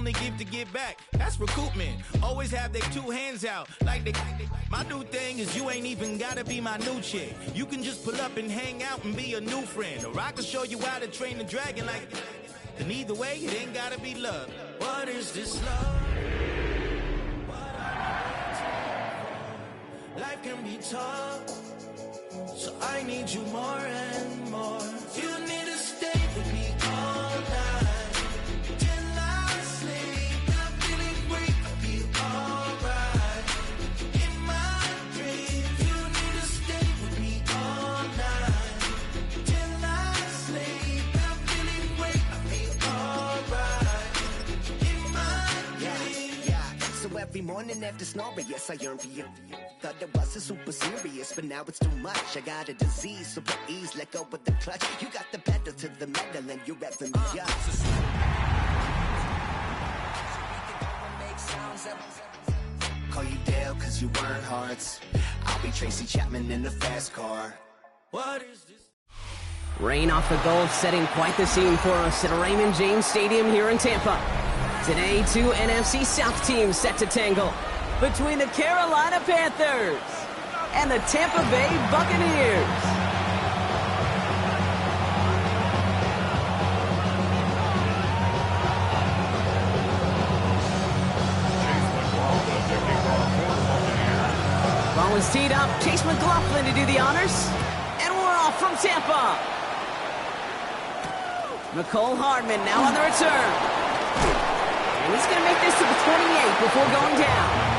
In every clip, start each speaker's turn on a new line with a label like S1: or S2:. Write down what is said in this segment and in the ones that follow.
S1: only give to get back. That's recoupment. Always have their two hands out. Like they. My new thing is you ain't even gotta be my new chick. You can just pull up and hang out and be a new friend. Or I can show you how to train the dragon like. And either way, it ain't gotta be love. What is this love? Life can be tough, so I need you more and more. You need to stay with me all night till I sleep. I'm feeling great, I'll be alright. In my dreams, you need to stay with me all night till I sleep. I'm feeling great, I'll be alright. In my dreams.
S2: Yeah. So every morning after snoring, yes, I yearn for you. Thought it wasn't super serious, but now it's too much. I got a disease, so please let go with the clutch. You got the pedal to the metal and you're revving me up. Call you Dale cause you weren't hearts. I'll be Tracy Chapman in the fast car.
S1: What is this?
S3: Rain off the goal, setting quite the scene for us at Raymond James Stadium here in Tampa. Today, two NFC South teams set to tangle between the Carolina Panthers and the Tampa Bay Buccaneers. Ball is teed up, Chase McLaughlin to do the honors, and we're off from Tampa. Nicole Hardman now on the return. And he's going to make this to the 28 before going down.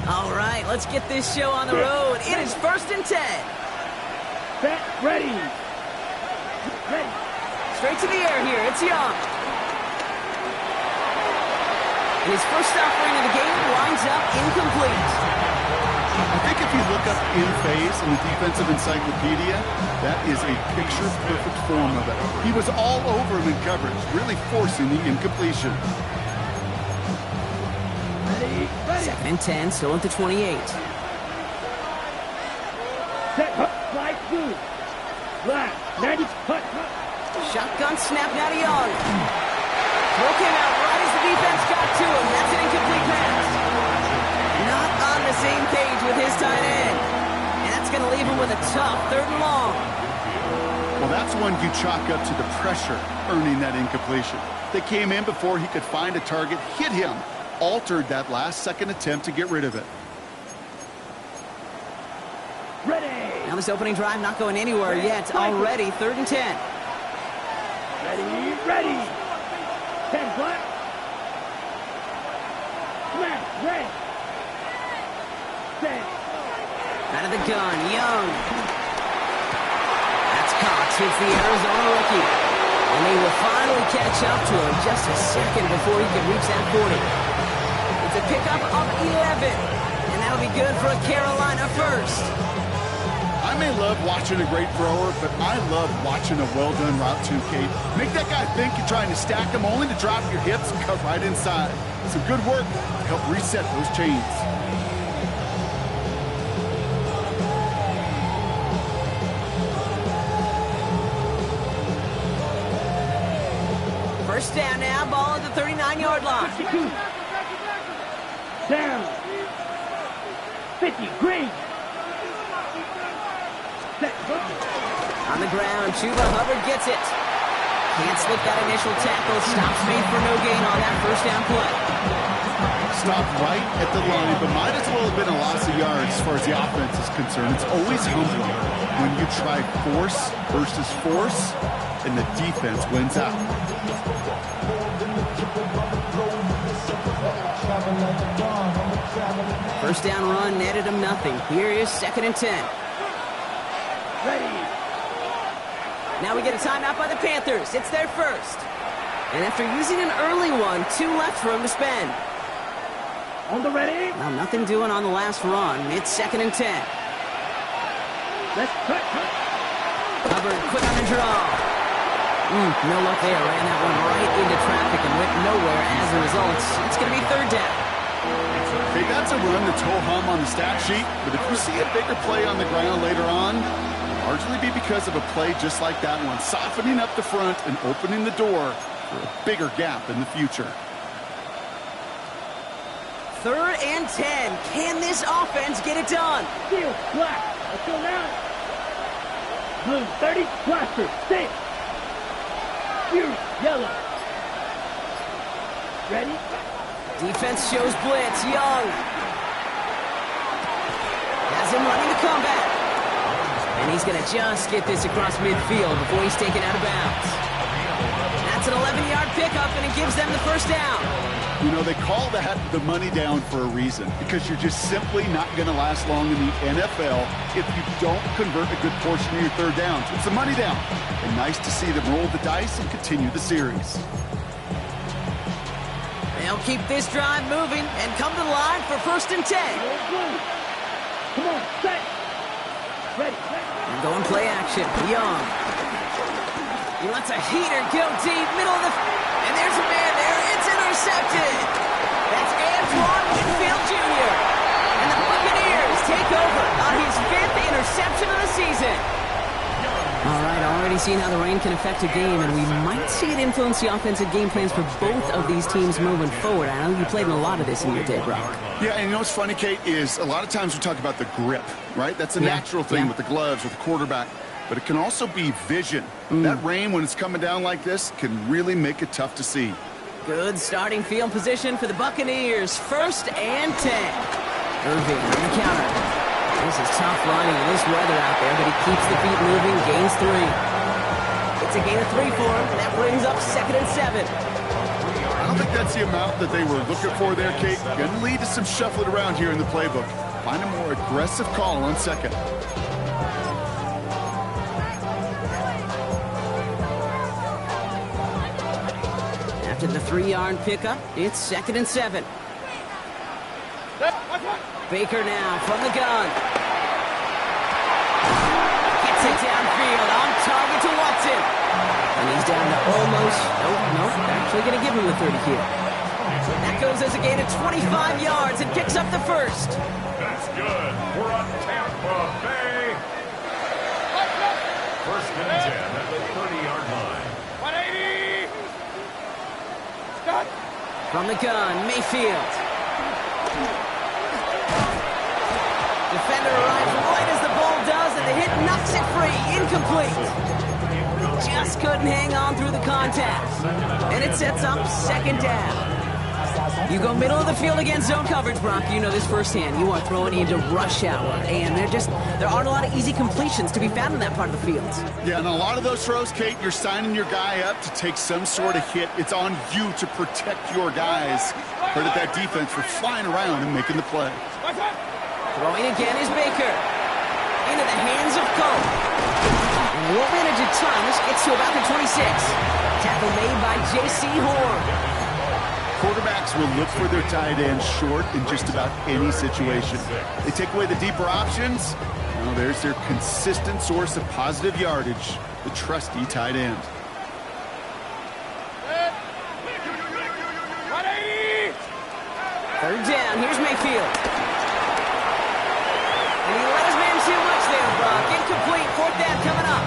S3: All right, let's get this show on the road. It is 1st and 10.
S4: Set, ready. Ready.
S3: Straight to the air here. It's Young. And his first offering of the game winds up incomplete.
S5: I think if you look up in phase in the defensive encyclopedia, that is a picture-perfect form of it. He was all over him in coverage, really forcing the incompletion.
S4: Ready.
S3: 2nd and 10, still at the 28.
S4: Set, fly, two. Left, 90, cut.
S3: Shotgun snap now to Young. Throw came out right as the defense got to him. That's an incomplete pass. Not on the same page with his tight end. And that's going to leave him with a tough 3rd and long.
S5: Well, that's one you chalk up to the pressure earning that incompletion. They came in before he could find a target, hit him, altered that last-second attempt to get rid of it.
S4: Ready.
S3: Now this opening drive not going anywhere yet. Already 3rd and 10.
S4: Ready. 10 black. Smash, red. Set.
S3: Out of the gun, Young. That's Cox, hits the Arizona rookie. And they will finally catch up to him just a second before he can reach that 40. It's a pickup of 11. And that'll be good for a Carolina first.
S5: I may love watching a great thrower, but I love watching a well-done route to Kate. Make that guy think you're trying to stack him only to drop your hips and cut right inside. Some good work to help reset those chains.
S3: First down now, ball at the 39-yard line.
S4: 52. Down. 50, green.
S3: On the ground, Chuba Hubbard gets it. Can't slip that initial tackle. Stops made for no gain on that first down play.
S5: Stopped right at the line, but might as well have been a loss of yards as far as the offense is concerned. It's always humbling when you try force versus force, and the defense wins out.
S3: First down run netted him nothing. Here is 2nd and 10.
S4: Ready.
S3: Now we get a timeout by the Panthers. It's their first. And after using an early one, 2 left for him to spend.
S4: On the ready.
S3: Well, nothing doing on the last run. It's 2nd and 10.
S4: Let's cut.
S3: Hubbard quick on the draw. No luck there. Ran that one right into traffic and results. It's going to be third down.
S5: Hey, that's a run that's ho-hum on the stat sheet, but if you see a bigger play on the ground later on, it'll largely be because of a play just like that one, softening up the front and opening the door for a bigger gap in the future.
S3: 3rd and 10. Can this offense get it done?
S4: Steel, black. Let's go now. Blue, 30, blaster, stay. Fury, yellow. Ready?
S3: Defense shows blitz. Young has him running the comeback. And he's going to just get this across midfield before he's taken out of bounds. That's an 11-yard pickup, and it gives them the first down.
S5: You know, they call that the money down for a reason, because you're just simply not going to last long in the NFL if you don't convert a good portion of your third downs. It's a money down. And nice to see them roll the dice and continue the series.
S3: They'll keep this drive moving and come to the line for 1st and 10.
S4: Come on, set. Ready.
S3: And going play action. Young. He lets a heater go deep, middle of the... And there's a man there. It's intercepted. That's Yr1 Jr. And the Buccaneers take over on his 5th interception of the season. All right, already seeing how the rain can affect a game, and we might see it influence the offensive game plans for both of these teams moving forward. I know you played in a lot of this in your day, Brock.
S5: Yeah, and you know what's funny, Kate, is a lot of times we talk about the grip, right? That's a natural thing with the gloves, with the quarterback. But it can also be vision. That rain, when it's coming down like this, can really make it tough to see.
S3: Good starting field position for the Buccaneers. 1st and 10. Irving on the counter. This is tough running in this weather out there, but he keeps the feet moving, gains 3. It's a gain of 3 for him. That brings up 2nd and 7.
S5: I don't think that's the amount that they were looking for there, Kate. Going to lead to some shuffling around here in the playbook. Find a more aggressive call on 2nd.
S3: After the 3-yard pickup, it's 2nd and 7. Baker now from the gun. Gets it downfield, on target to Watson. And he's down to almost, nope, actually going to give him the 30 here. That goes as a gain of 25 yards and picks up the 1st.
S6: That's good. We're on Tampa Bay. 1st and 10 at the 30-yard line.
S4: 180. Stop.
S3: From the gun, Mayfield. Defender arrives right as the ball does, and the hit knocks it free. Incomplete. Just couldn't hang on through the contact. And it sets up 2nd down. You go middle of the field against zone coverage, Brock. You know this firsthand. You are throwing into rush hour, and there aren't a lot of easy completions to be found in that part of the field.
S5: Yeah, and a lot of those throws, Kate, you're signing your guy up to take some sort of hit. It's on you to protect your guys. Credit that defense for flying around and making the play.
S3: Throwing again is Baker. Into the hands of Cole. And they won't manage a ton. This gets to about the 26. Tackle made by J.C. Horn.
S5: Quarterbacks will look for their tight end short in just about any situation. They take away the deeper options. Well, there's their consistent source of positive yardage, the trusty tight end.
S3: 3rd down. Here's Mayfield. And he let his man too much there, Brock. Incomplete. 4th down coming up.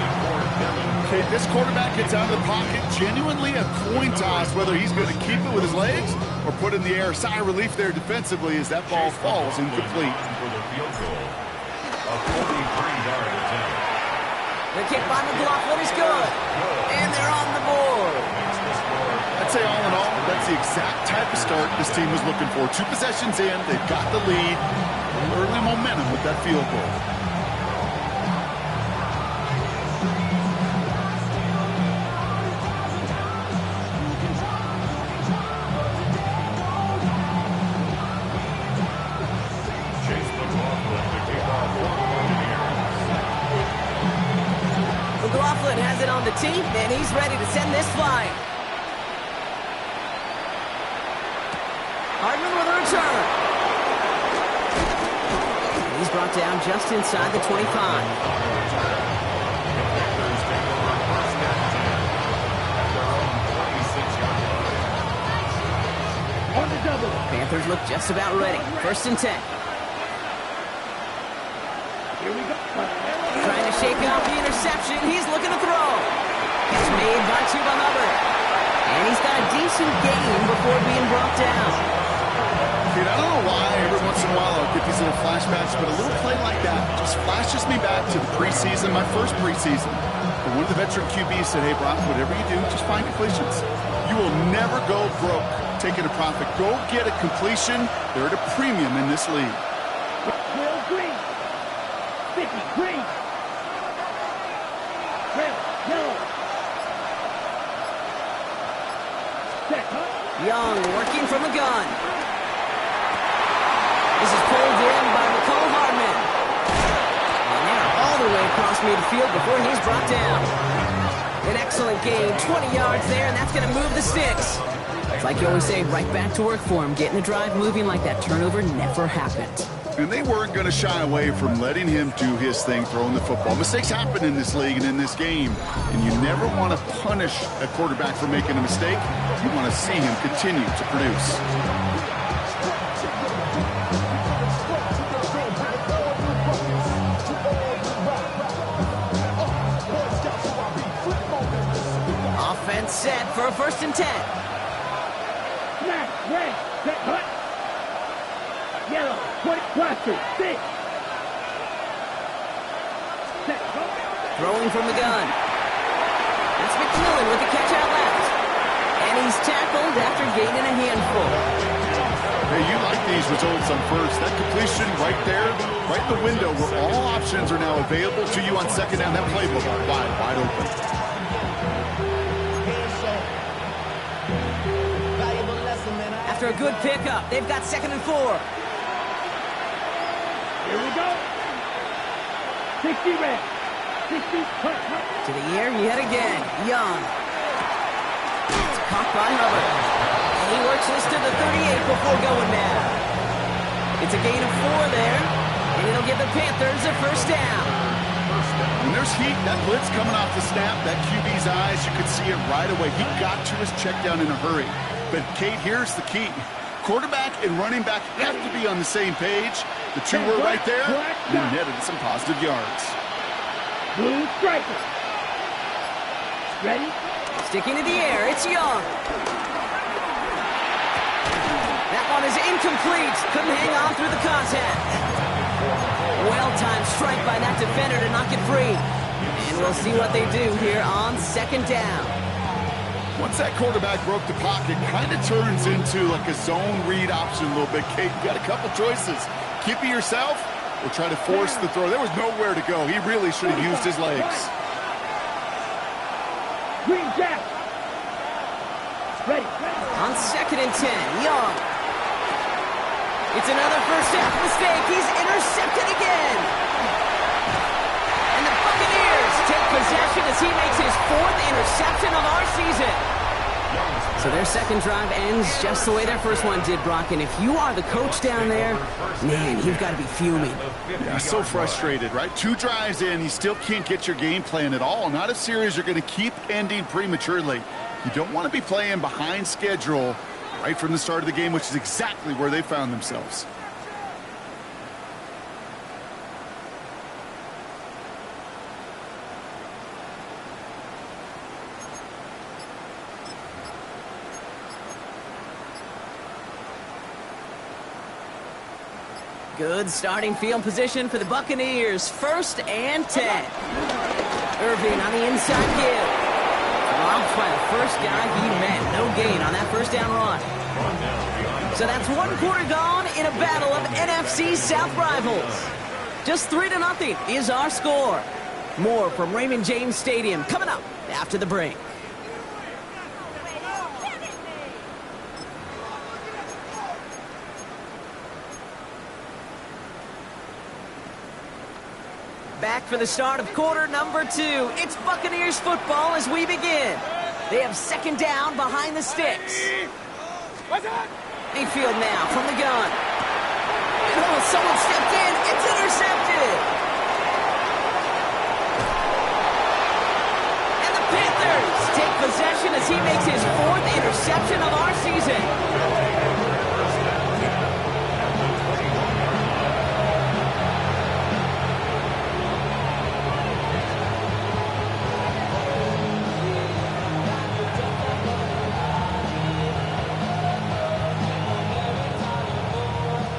S5: Okay, this quarterback gets out of the pocket, genuinely a coin toss whether he's going to keep it with his legs or put it in the air. Sigh of relief there defensively as that ball falls incomplete.
S6: For the field goal. A 43-yard attempt.
S3: The kick by McLaughlin is good. And they're on the board.
S5: I'd say all in all, that's the exact type of start this team was looking for. 2 possessions in, they've got the lead. Early momentum with that field goal.
S3: McLaughlin has it on the tee, and he's ready to send this flying. Hardman with a return. And he's brought down just inside the 25.
S4: On the double.
S3: Panthers look just about ready. 1st and 10.
S4: Here we go.
S3: Trying to shake off the interception. He's looking to throw. It's made by Chuba Hubbard. And he's got a decent game before being brought down.
S5: Dude, I don't know why every once in a while I'll get these little flashbacks, but a little play like that just flashes me back to the preseason, my first preseason. And one of the veteran QBs said, hey, Brock, whatever you do, just find completions. You will never go broke taking a profit. Go get a completion. They're at a premium in this league.
S4: Will Green. 50, Green. Red, yellow. Set, huh?
S3: Young working from the gun. This is pulled in by McCall Hardman. And now all the way across midfield before he's brought down. An excellent gain, 20 yards there, and that's going to move the sticks. It's like you always say, right back to work for him. Getting the drive moving like that turnover never happened.
S5: And they weren't going to shy away from letting him do his thing, throwing the football. Mistakes happen in this league and in this game, and you never want to punish a quarterback for making a mistake. You want to see him continue to produce.
S3: Offense set for a 1st and 10.
S4: Black, red, set, hut. Yellow, 20, cluster, 6. Set, hut.
S3: Throwing from the gun. That's McMillan with the catch out left. And he's tackled after gaining a handful.
S5: Hey, you like these results on first. That completion right there, right in the window where all options are now available to you on 2nd down. That playbook wide open.
S3: After a good pickup, they've got 2nd and 4.
S4: Here we go. 60 red. 60 hut, hut.
S3: To the air yet again. Young. It's caught by Hubbard. And he works this to the 38 before going down. It's a gain of 4 there. And it'll give the Panthers a 1st down.
S5: When there's heat, that blitz coming off the snap, that QB's eyes, you could see it right away. He got to his check down in a hurry. But, Kate, here's the key. Quarterback and running back have to be on the same page. The two were right there, and they netted some positive yards.
S4: Blue striker. Ready?
S3: Sticking to the air, it's Young. That one is incomplete. Couldn't hang on through the contact. Well-timed strike by that defender to knock it free. And we'll see what they do here on 2nd down.
S5: Once that quarterback broke the pocket, kind of turns into like a zone read option a little bit. Kate, you got a couple choices. Keep it yourself or try to force the throw. There was nowhere to go. He really should have used his legs.
S4: Green Jack. Ready.
S3: On 2nd and 10, Young. It's another 1st half mistake. He's intercepted again. And the Buccaneers take possession as he makes his 4th interception of our season. So their 2nd drive ends just the way their 1st one did, Brock. And if you are the coach down there, man, you've got to be fuming.
S5: Yeah, so frustrated, right? 2 drives in, you still can't get your game plan at all. Not a series you're going to keep ending prematurely. You don't want to be playing behind schedule right from the start of the game, which is exactly where they found themselves.
S3: Good starting field position for the Buccaneers. 1st and 10. Irvin on the inside give. Dropped by the first guy he met. No gain on that 1st down run. So that's 1 quarter gone in a battle of NFC South rivals. Just 3-0 is our score. More from Raymond James Stadium coming up after the break. Back for the start of quarter number 2. It's Buccaneers football as we begin. They have 2nd down behind the sticks. Mayfield now from the gun. And someone stepped in. It's intercepted. And the Panthers take possession as he makes his 4th interception of our season.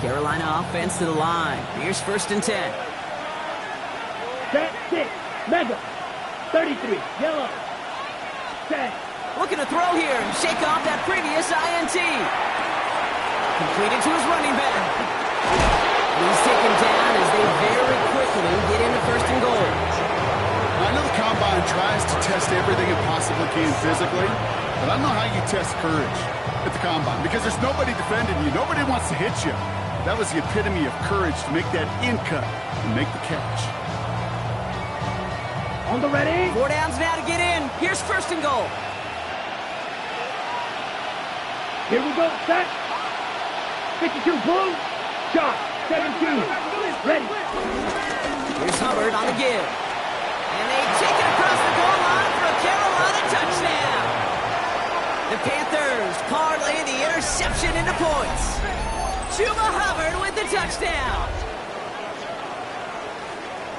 S3: Carolina offense to the line. Here's 1st and 10.
S4: Set, 6, mega, 33, yellow, set.
S3: Looking to throw here and shake off that previous INT. Completed to his running back. He's taken down as they very quickly get into 1st and goal.
S5: I know the Combine tries to test everything it possibly can physically, but I don't know how you test courage at the Combine because there's nobody defending you. Nobody wants to hit you. That was the epitome of courage to make that in cut and make the catch.
S4: On the ready.
S3: 4 downs now to get in. Here's 1st and goal.
S4: Here we go, set. 52, boom. Shot, 7-2, ready.
S3: Here's Hubbard on the give. And they take it across the goal line for a Carolina touchdown. The Panthers parlay the interception into points. Chuba Hubbard with the touchdown.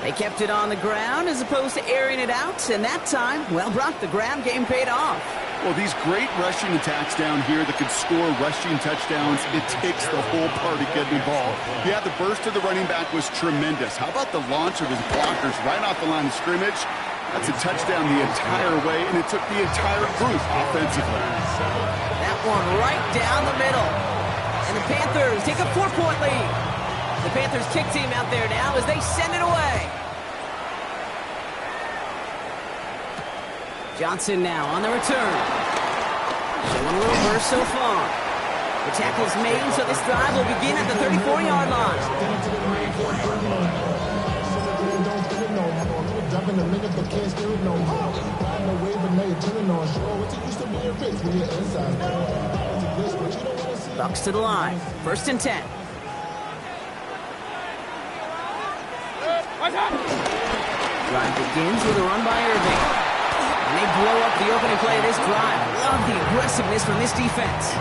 S3: They kept it on the ground as opposed to airing it out, and that time, well, Brock, the ground game paid off.
S5: Well, these great rushing attacks down here that could score rushing touchdowns, it takes the whole party getting involved. Yeah, the burst of the running back was tremendous. How about the launch of his blockers right off the line of scrimmage? That's a touchdown the entire way, and it took the entire group offensively.
S3: That one right down the middle. And the Panthers take a 4-point lead. The Panthers kick team out there now as they send it away. Johnson now on the return. Showing a little burst so far. The tackle's made, so this drive will begin at the 34-yard line. Bucks to the line. 1st and 10. Drive begins with a run by Irving. And they blow up the opening play of this drive. Love the aggressiveness from this defense.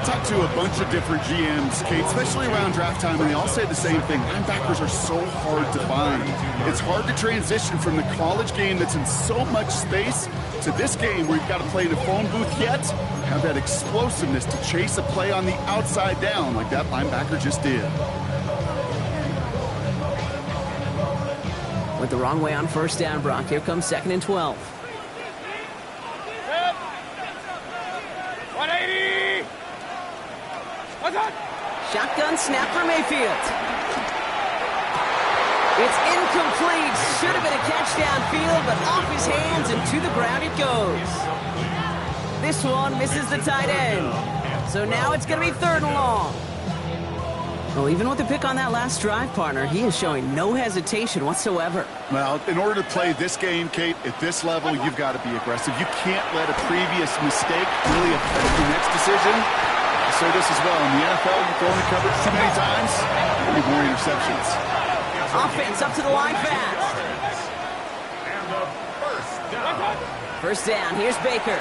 S5: Talked to a bunch of different GMs, Kate, especially around draft time, and they all say the same thing. Linebackers are so hard to find. It's hard to transition from the college game that's in so much space to this game where you've got to play in a phone booth yet, have that explosiveness to chase a play on the outside down like that linebacker just did.
S3: Went the wrong way on 1st down, Brock. Here comes 2nd and 12.
S4: 180.
S3: Shotgun snap for Mayfield. It's incomplete. Should have been a catch downfield, but off his hands and to the ground it goes. This one misses the tight end. So now it's going to be 3rd and long. Well, even with the pick on that last drive, partner, he is showing no hesitation whatsoever.
S5: Well, in order to play this game, Kate, at this level, you've got to be aggressive. You can't let a previous mistake really affect your next decision. I say this as well. In the NFL, you throw in the coverage too many times, you need more interceptions.
S3: Offense up to the line fast.
S6: And the 1st down.
S3: 1st down. Here's Baker.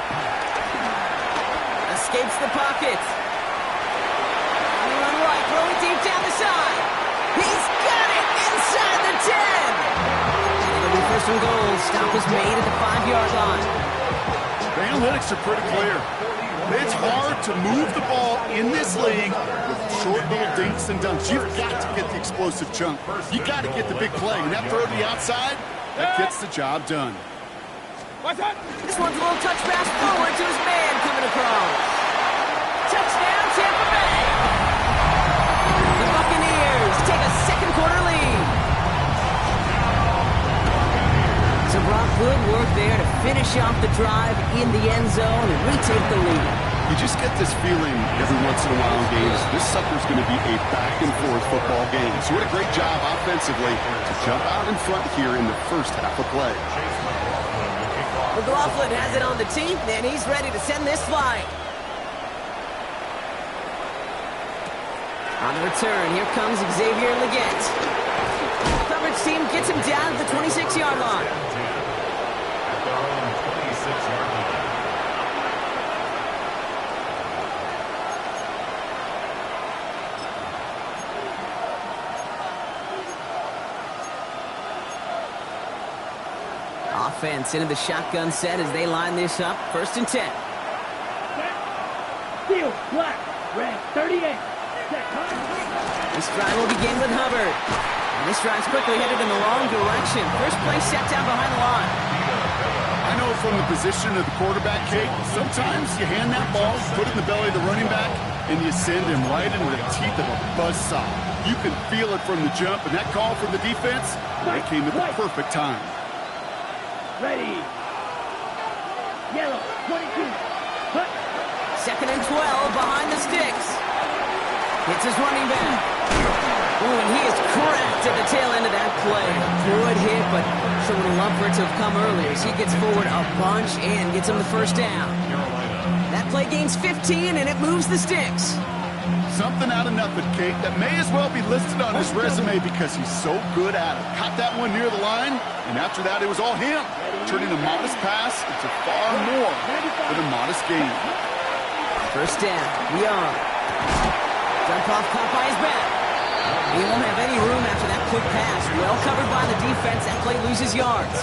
S3: Escapes the pocket. Right, throwing deep down the side. He's got it inside the 10. And it'll be 1st and goal. Stop was made at the 5-yard line.
S5: The analytics are pretty clear. It's hard to move the ball in this league with short little dinks and dunks. You've got to get the explosive chunk. You got to get the big play. And that throw to the outside, that gets the job done.
S3: This one's a little touch pass forward to his man coming across. Touchdown, Tampa Bay. The Buccaneers take a 2nd quarter lead. So Brock, good work there to finish off the drive in the end zone and retake the lead.
S5: You just get this feeling every once in a while in games, this sucker's going to be a back-and-forth football game. So what a great job offensively to jump out in front here in the first half of play.
S3: McLaughlin has it on the tee, and he's ready to send this flying. On the return, here comes Xavier Leggett. Coverage team gets him down at the 26-yard line.
S6: At their own 26-yard line.
S3: Offense into the shotgun set as they line this up. 1st and 10.
S4: Steel, black, red, 38.
S3: This drive will begin with Hubbard. And this drive's quickly headed in the wrong direction. First play set down behind the line.
S5: I know from the position of the quarterback, Kate, sometimes you hand that ball, put it in the belly of the running back, and you send him right into the teeth of a buzzsaw. You can feel it from the jump, and that call from the defense, that came at the perfect time.
S4: Ready. Yellow, 22. Cut.
S3: 2nd and 12 behind the sticks. Hits his running back. Ooh, and he is cracked at the tail end of that play. Good hit, but sure would have loved for it to have come earlier as he gets forward a bunch and gets him the first down. That play gains 15, and it moves the sticks.
S5: Something out of nothing, Kate, that may as well be listed on his resume because he's so good at it. Caught that one near the line, and after that, it was all him. Turning a modest pass into far more than a modest gain.
S3: First down, Young. Jump off caught by his back. He won't have any room after that quick pass. Well covered by the defense. That play loses yards.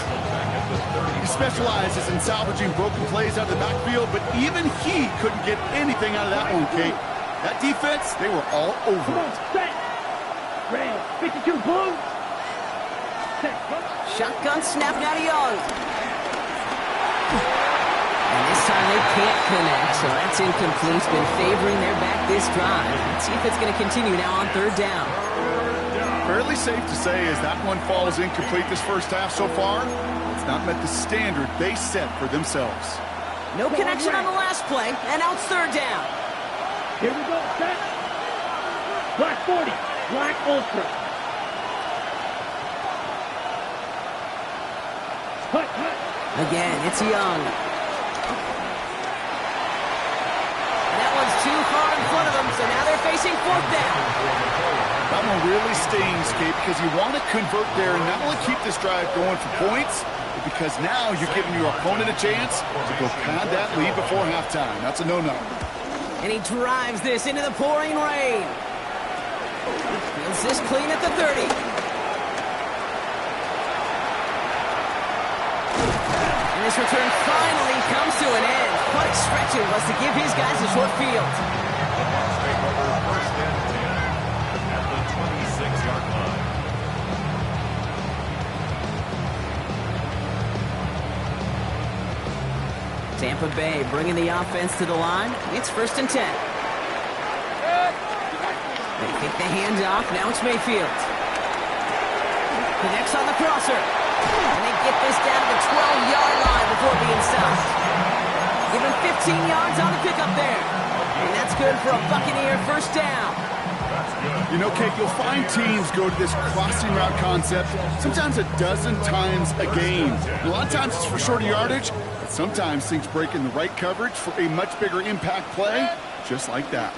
S5: He specializes in salvaging broken plays out of the backfield, but even he couldn't get anything out of that one, Kate. That defense, they were all over it.
S4: Set. Red, 52 blue. Set.
S3: Shotgun snap now to Young. And this time they can't connect, so that's incomplete. It's been favoring their back this drive. Let's see if it's going to continue now on 3rd down.
S5: Fairly safe to say as that one falls incomplete this first half so far, it's not met the standard they set for themselves.
S3: No connection on the last play, and now it's 3rd down.
S4: Here we go, set. Black 40, Black Ultra. Cut.
S3: Again, it's Young. And that one's too far in front of them, so now they're facing 4th down.
S5: That one really stings, Kate, because you want to convert there and not only keep this drive going for points, but because now you're giving your opponent a chance to go pad that lead before halftime. That's a no-no.
S3: And he drives this into the pouring rain. Fields this clean at the 30. And this return finally comes to an end. What a stretch it was to give his guys a short field.
S6: First and 10 at the 26-yard line.
S3: Tampa Bay bringing the offense to the line. It's 1st and 10. They kick the hand off. Now it's Mayfield. Connects on the crosser. And they get this down to the 12-yard line before being stopped. Give him 15 yards on the pickup there. And that's good for a Buccaneer first down.
S5: You know, Kate, you'll find teams go to this crossing route concept sometimes a dozen times a game. A lot of times it's for shorter yardage, but sometimes things break in the right coverage for a much bigger impact play, just like that.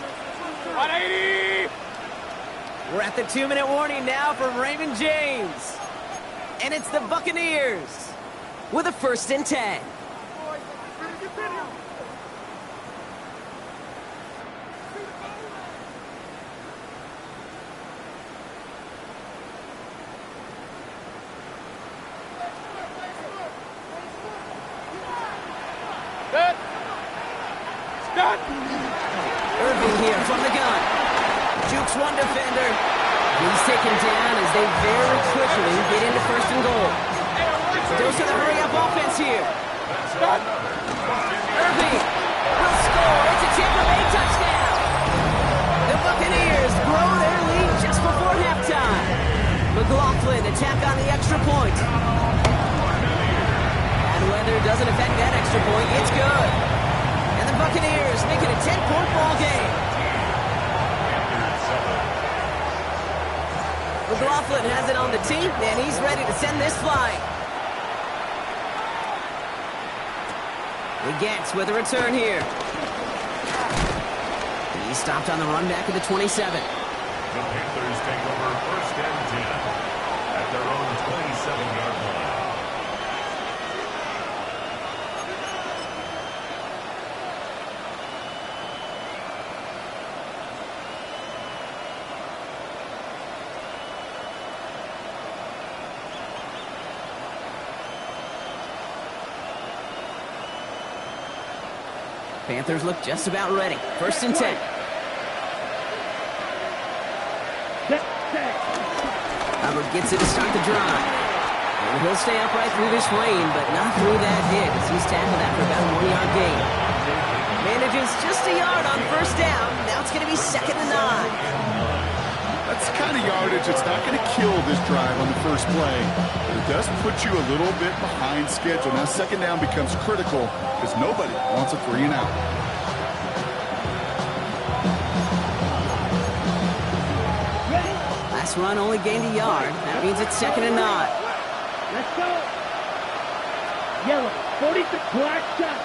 S3: 180! We're at the 2-minute warning now from Raymond James. And it's the Buccaneers with a 1st and 10. Irving here from the gun. Jukes one defender. He's taken down as they very quickly get into 1st and goal. Dose of the hurry-up offense here. Irving will score. It's a Tampa Bay touchdown. The Buccaneers grow their lead just before halftime. McLaughlin attack on the extra point. And weather doesn't affect that extra point. It's good. And the Buccaneers make it a 10-point ball game. McLaughlin has it on the tee, and he's ready to send this flying. The Gets with a return here. He's stopped on the run back at the 27.
S6: The Panthers take over 1st and 10 at their own 27-yard line.
S3: Panthers look just about ready. 1st and 10. Hubbard gets it to start the drive. And he'll stay upright through this rain, but not through that hit as he's tackled after about a 1-yard gain. Manages just a yard on first down. Now it's going to be 2nd and 9.
S5: That's the kind of yardage that's not going to kill this drive on the first play, but it does put you a little bit behind schedule. Now 2nd down becomes critical because nobody wants a 3 and out.
S3: Last run only gained a yard. That means it's 2nd and 9.
S4: Let's go. Yellow, 43, black shot.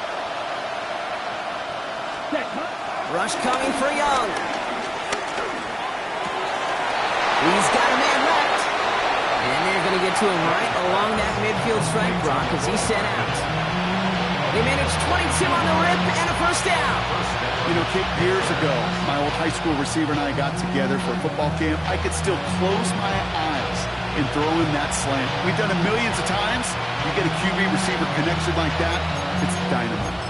S4: Set,
S3: Rush coming for Young. He's got a man left. And they're going to get to him right along that midfield stripe, Brock, as he's set out. They managed 22 on the rip and a first down.
S5: You know, Kate, years ago, my old high school receiver and I got together for a football camp. I could still close my eyes and throw in that slant. We've done it millions of times. You get a QB receiver connection like that, it's dynamite.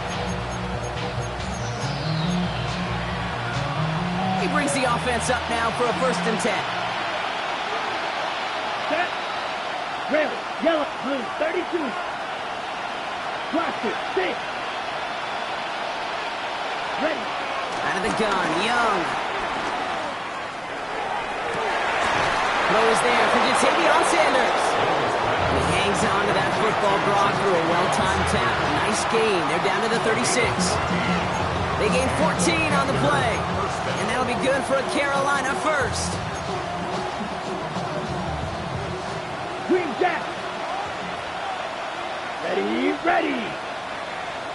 S3: He brings the offense up now for a 1st and 10.
S4: set. Ready, yellow, blue, 32. Blast it, 6. Ready.
S3: Out of the gun, Young. Throw is there for Jatavion Sanders. He hangs on to that football, Brock, through a well-timed tackle. Nice gain. They're down to the 36. They gain 14 on the play. And that'll be good for a Carolina first.
S4: Green Jack. Ready, ready.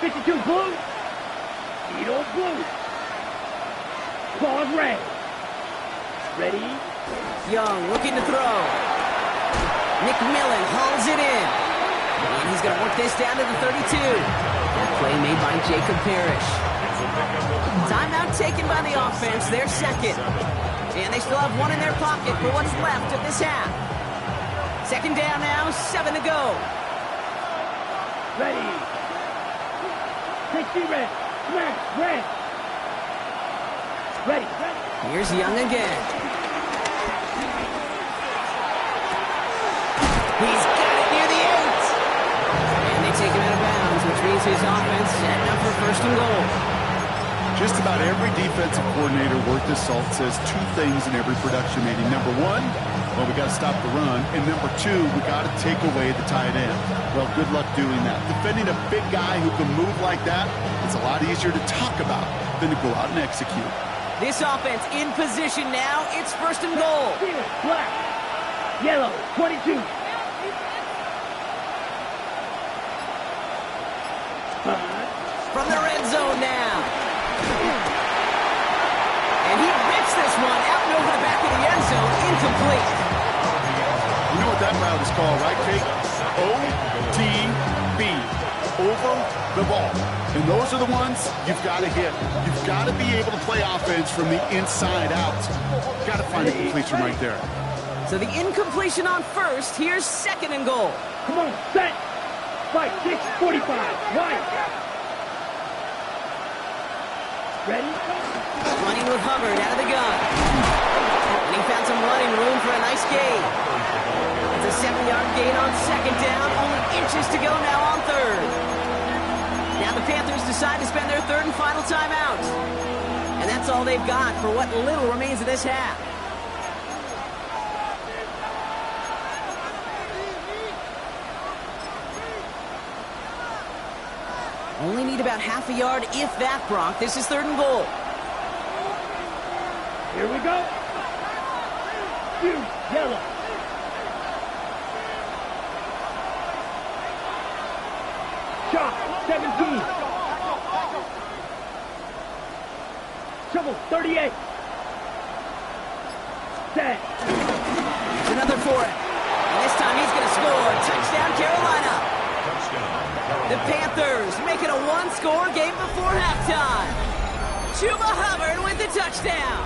S4: 52 blue. Beetle blue. Claws red. Ready.
S3: Young looking to throw. Nick Millen hauls it in. And he's going to work this down to the 32. That play made by Jacob Parrish. Timeout taken by the offense. They're 2nd. And they still have 1 in their pocket for what's left of this half. 2nd down now, 7 to go.
S4: Ready. 60 red. Smash red. Ready.
S3: Here's Young again. He's got it near the 8. And they take him out of bounds, which means his offense setting up for 1st and goal.
S5: Just about every defensive coordinator worth his salt says 2 things in every production meeting. Number 1, well, we got to stop the run. And number 2, we got to take away the tight end. Well, good luck doing that. Defending a big guy who can move like that, it's a lot easier to talk about than to go out and execute.
S3: This offense in position now. It's 1st and goal.
S4: Black. Yellow, 22.
S3: From the red zone now. And he rips this one out and over the back of the end zone. Incomplete.
S5: You know what that route is called, right, Kate? OTB. Over the ball. And those are the ones you've got to hit. You've got to be able to play offense from the inside out. Got to find a completion right there.
S3: So the incompletion on 1st. Here's 2nd and goal.
S4: Come on, set. Fight, 6:45. Right. Ready?
S3: Running with Hubbard out of the gun. And he found some running room for a nice gain. It's a 7-yard gain on 2nd down. Only inches to go now on 3rd. Now the Panthers decide to spend their 3rd and final timeout. And that's all they've got for what little remains of this half. Only need about half a yard, if that, Brock. This is 3rd and goal.
S4: Here we go. Huge yellow. Shot, 17. Shovel, 38. Set.
S3: There's another for it. And this time he's going to score. Touchdown, Carolina. The Panthers make it a 1-score game before halftime. Chuba Hubbard with the touchdown.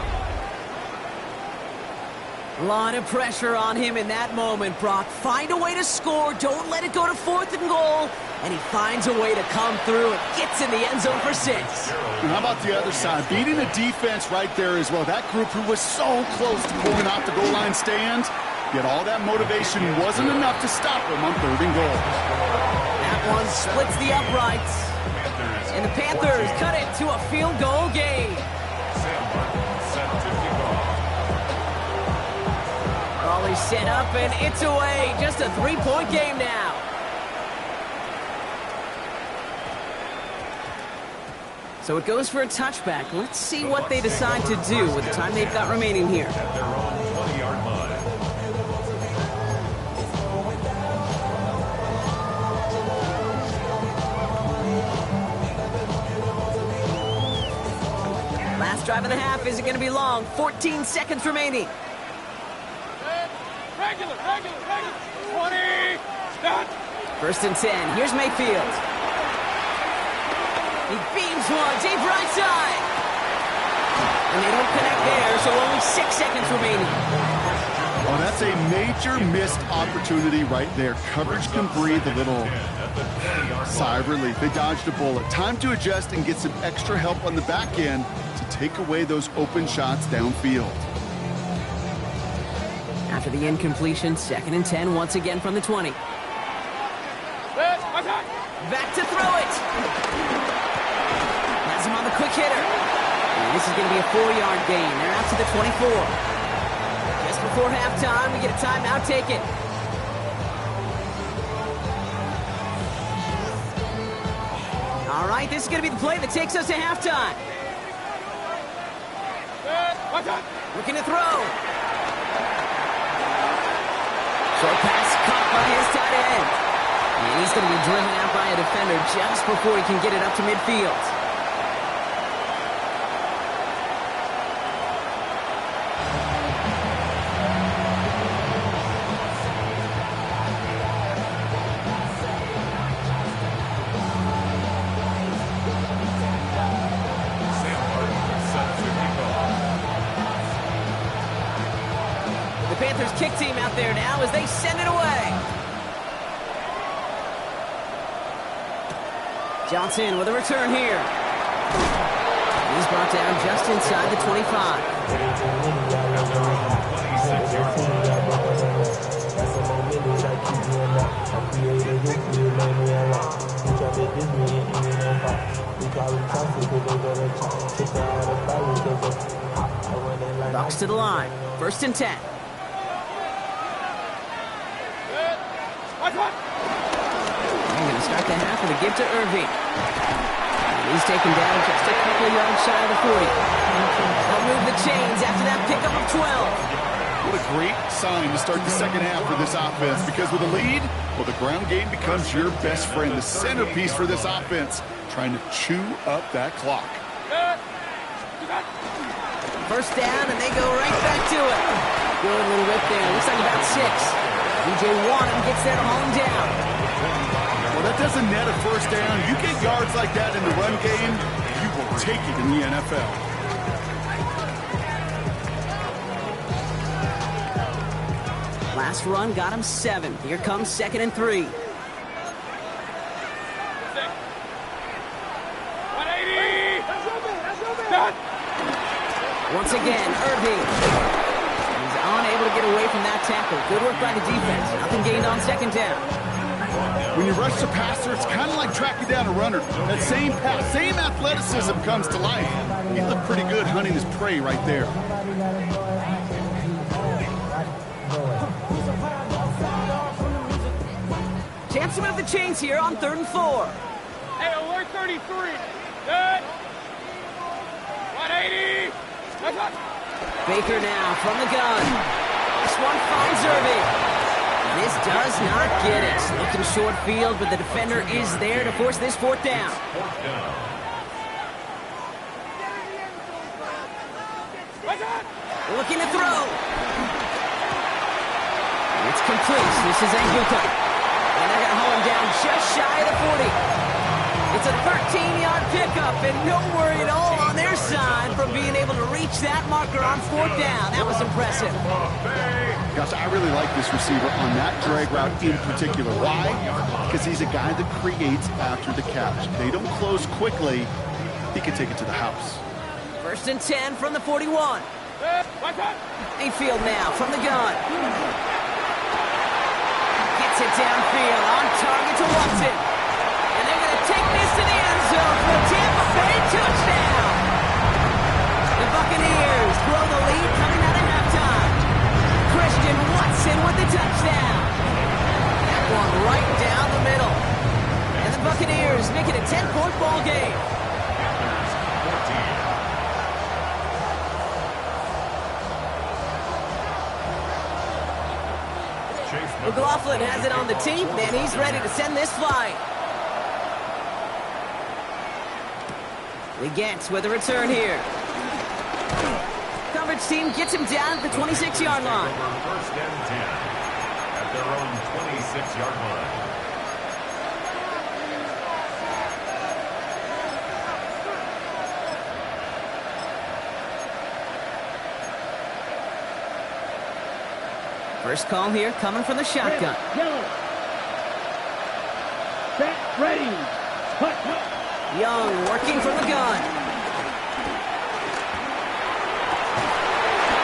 S3: A lot of pressure on him in that moment, Brock. Find a way to score. Don't let it go to 4th and goal. And he finds a way to come through and gets in the end zone for 6.
S5: And how about the other side? Beating a defense right there as well. That group who was so close to pulling off the goal line stand, Yet all that motivation wasn't enough to stop him on 3rd and goal.
S3: That one splits the uprights. And the Panthers cut it to a field goal game. Raleigh set up, and it's away. Just a 3-point game now. So it goes for a touchback. Let's see what they decide to do with the time they've got remaining here.
S6: At their own 20-yard line.
S3: Last drive of the half isn't going to be long. 14 seconds remaining.
S4: Regular. 20. Stop.
S3: 1st and 10. Here's Mayfield. He beams one deep right side. And they don't connect there, so only 6 seconds remaining.
S5: Oh, that's a major missed opportunity right there. Coverage can breathe a little sigh of relief. They dodged a bullet. Time to adjust and get some extra help on the back end to take away those open shots downfield.
S3: After the incompletion, 2nd and 10 once again from the 20. Back to throw it. Has him on the quick hitter. And this is going to be a 4-yard gain. They're out to the 24. Just before halftime, we get a timeout taken. All right, this is going to be the play that takes us to halftime. Looking to throw. Short pass caught by his tight end. And he's going to be driven out by a defender just before he can get it up to midfield. The Panthers kick team out there now as they send it away. Johnson with a return here. He's brought down just inside the 25. Bucks to the line. 1st and 10. They're going to start the half with a give to Irving. He's taken down just a couple of yards shy of the 40. They'll move the chains after that pickup of 12.
S5: What a great sign to start the second half for this offense, because with a lead, well, the ground game becomes your best friend, the centerpiece for this offense, trying to chew up that clock.
S3: 1st down, and they go right back to it. Good little whip there. Looks like about 6. Yr1 gets there to haul him down.
S5: Well, that doesn't net a 1st down. You get yards like that in the run game, you will take it in the NFL.
S3: Last run got him 7. Here comes 2nd and 3.
S4: 180.
S3: Once again, Irving. He's unable to get away from that tackle. Good work by the defense. Nothing gained on 2nd down.
S5: When you rush the passer, it's kind of like tracking down a runner. That same pass, same athleticism comes to life. He looked pretty good hunting his prey right there.
S3: Chance to move the chains here on 3rd and 4.
S4: Hey, alert 33. Good. 180.
S3: Baker now from the gun. This one finds Irving. This does not get it. Looking short field, but the defender is there to force this 4th down. Looking to throw. It's complete. This is Anguka. And they're going to haul him down just shy of the 40. It's a 13-yard pickup, and no worry at all on their side from being able to reach that marker on 4th down. That was impressive.
S5: Gosh, I really like this receiver on that drag route in particular. Why? Because he's a guy that creates after the catch. If they don't close quickly, he can take it to the house.
S3: 1st and 10 from the 41. Mayfield now from the gun. it downfield, on target to Watson. And they're going to take this to the end zone for a Tampa Bay touchdown. The Buccaneers blow the lead coming out of halftime. Christian Watson with the touchdown. That one right down the middle. And the Buccaneers make it a 10-point ball game. McLaughlin has it on the team, and he's ready to send this flying. Legent with a return here. Coverage team gets him down at the 26-yard line.
S6: First and 10 at their own 26-yard line.
S3: First call here coming from the shotgun.
S4: Yellow. Set, ready. Hut.
S3: Young working from the gun.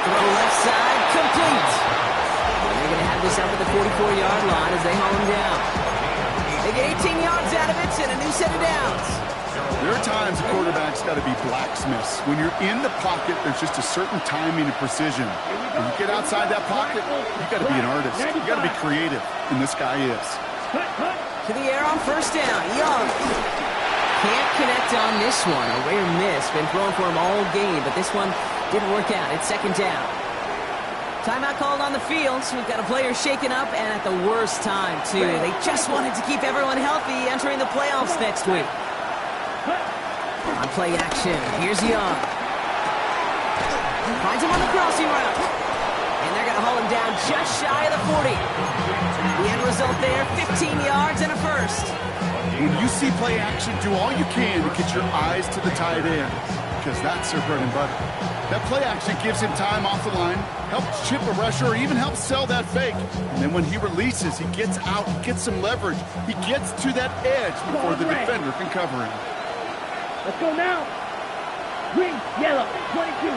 S3: Throw left side, complete. They're going to have this up at the 44-yard line as they haul him down. They get 18 yards out of it and a new set of downs.
S5: There are times a quarterback's got to be blacksmiths. When you're in the pocket, there's just a certain timing and precision. When you get outside that pocket, you got to be an artist. You got to be creative, and this guy is.
S3: To the air on first down, Young. Can't connect on this one. A rare miss. Been thrown for him all game, but this one didn't work out. It's second down. Timeout called on the field, so we've got a player shaken up, and at the worst time, too. They just wanted to keep everyone healthy entering the playoffs next week. On play action, here's Young. Finds him on the crossing route. And they're going to haul him down just shy of the 40. The end result there, 15 yards and a first.
S5: When you see play action, do all you can to get your eyes to the tight end, because that's their bread and butter. That play action gives him time off the line, helps chip a rusher, or even helps sell that fake. And then when he releases, he gets out, he gets some leverage. He gets to that edge before the defender can cover him.
S4: Let's go now. Green, yellow, 22.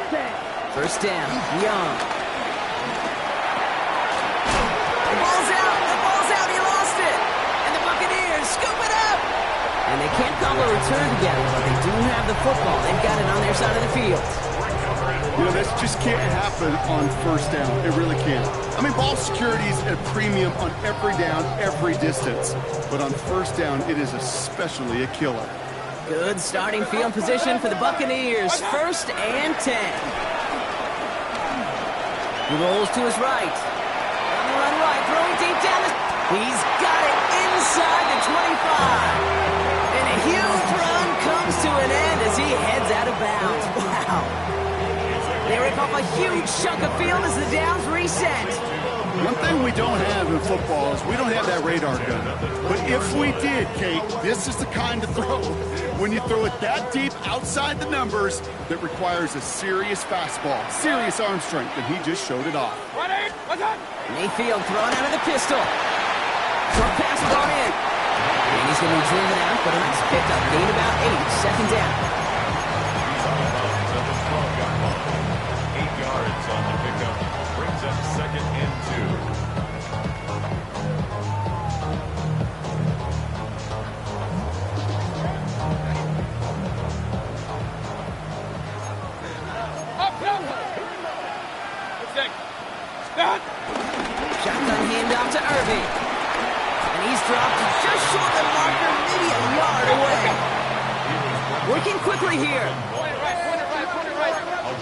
S4: Set.
S3: First down, Young. The ball's out, he lost it. And the Buccaneers scoop it up. And they can't call a return together, but they do have the football. They've got it on their side of the field.
S5: You know, this just can't happen on first down. It really can't. I mean, ball security is at a premium on every down, every distance. But on first down, it is especially a killer.
S3: Good starting field position for the Buccaneers. First and 10. He rolls to his right. On the run right, throwing deep down. He's got it inside the 25. And a huge run comes to an end as he heads out of bounds. Wow. They rip off a huge chunk of field as the downs reset.
S5: One thing we don't have in football is we don't have that radar gun. But if we did, Kate, this is the kind of throw. When you throw it that deep outside the numbers, that requires a serious fastball, serious arm strength, and he just showed it off.
S3: Mayfield thrown out of the pistol. Short pass brought in. And he's going to be driven out, but a nice pickup. Gain about 8, second down.
S6: He's on the bounds at the 12-yard line. 8 yards on the pickup. Brings up second and 2.
S3: Shotgun handoff to Irving. And he's dropped just short of the marker, maybe a yard away. Working quickly here.
S6: A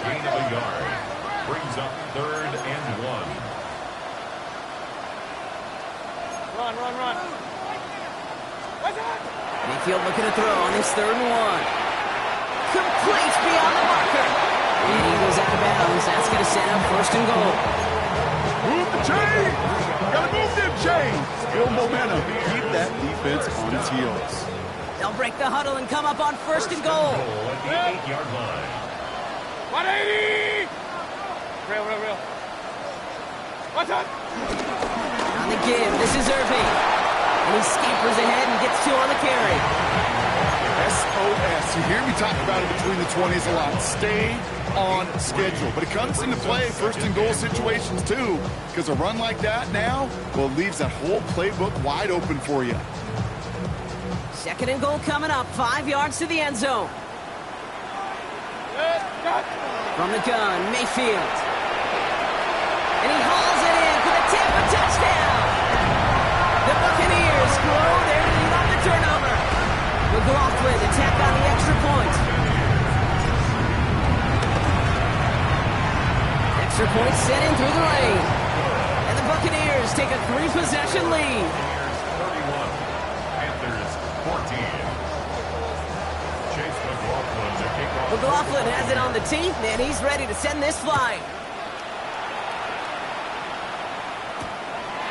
S6: gain of a yard. Brings up third and 1.
S7: Run.
S3: Mayfield looking to throw on his third and 1. Complete beyond the marker. And he goes out of bounds. That's going to set up first and goal.
S5: Move the chain! Gotta move them chains! Build momentum. Keep that defense on its heels.
S3: They'll break the huddle and come up on first and goal.
S6: At the 8-yard line.
S7: 180! Real. What's up?
S3: On the give, this is Irving. And he scampers ahead and gets 2 on the carry.
S5: SOS. You hear me talk about it between the 20s a lot. Stay on schedule. But it comes into play first and goal situations too, because a run like that now, well, it leaves that whole playbook wide open for you.
S3: Second and goal coming up, 5 yards to the end zone. From the gun, Mayfield. And he hauls it in for the Tampa touchdown. The Buccaneers grow their lead on the turnover. McLaughlin to tack on the extra point. Extra point sent in through the lane. And the Buccaneers take a 3-possession lead.
S6: Buccaneers 31, Panthers 14. Chase McLaughlin to kick off.
S3: McLaughlin has it on the tee, and he's ready to send this flying.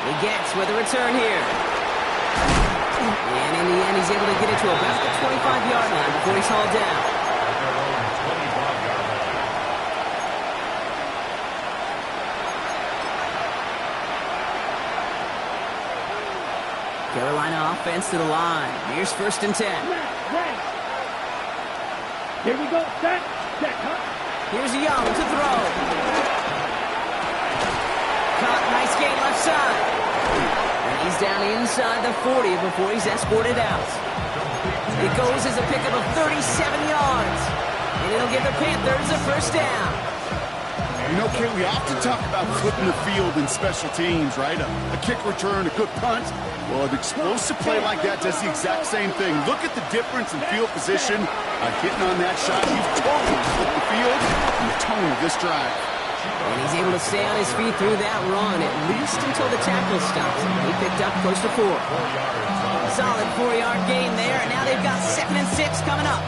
S3: He gets with a return here. And in the end, he's able to get it to about the 25-yard line before he's hauled down.
S6: At their own 25-yard line.
S3: Carolina offense to the line. Here's 1st and 10.
S4: Here we go. Set. Huh?
S3: Here's Young to throw. Caught, nice gain left side. And he's down inside the 40 before he's escorted out. It goes as a pickup of 37 yards. And it'll give the Panthers a 1st down.
S5: You know, Kate, we often talk about flipping the field in special teams, right? A kick return, a good punt. Well, an explosive play like that does the exact same thing. Look at the difference in field position. Getting on that shot, he's totally flipped the field and the tone of this drive.
S3: And he's able to stay on his feet through that run, at least until the tackle stops. He picked up close to 4. Solid 4-yard gain there, and now they've got 2nd and 6 coming up.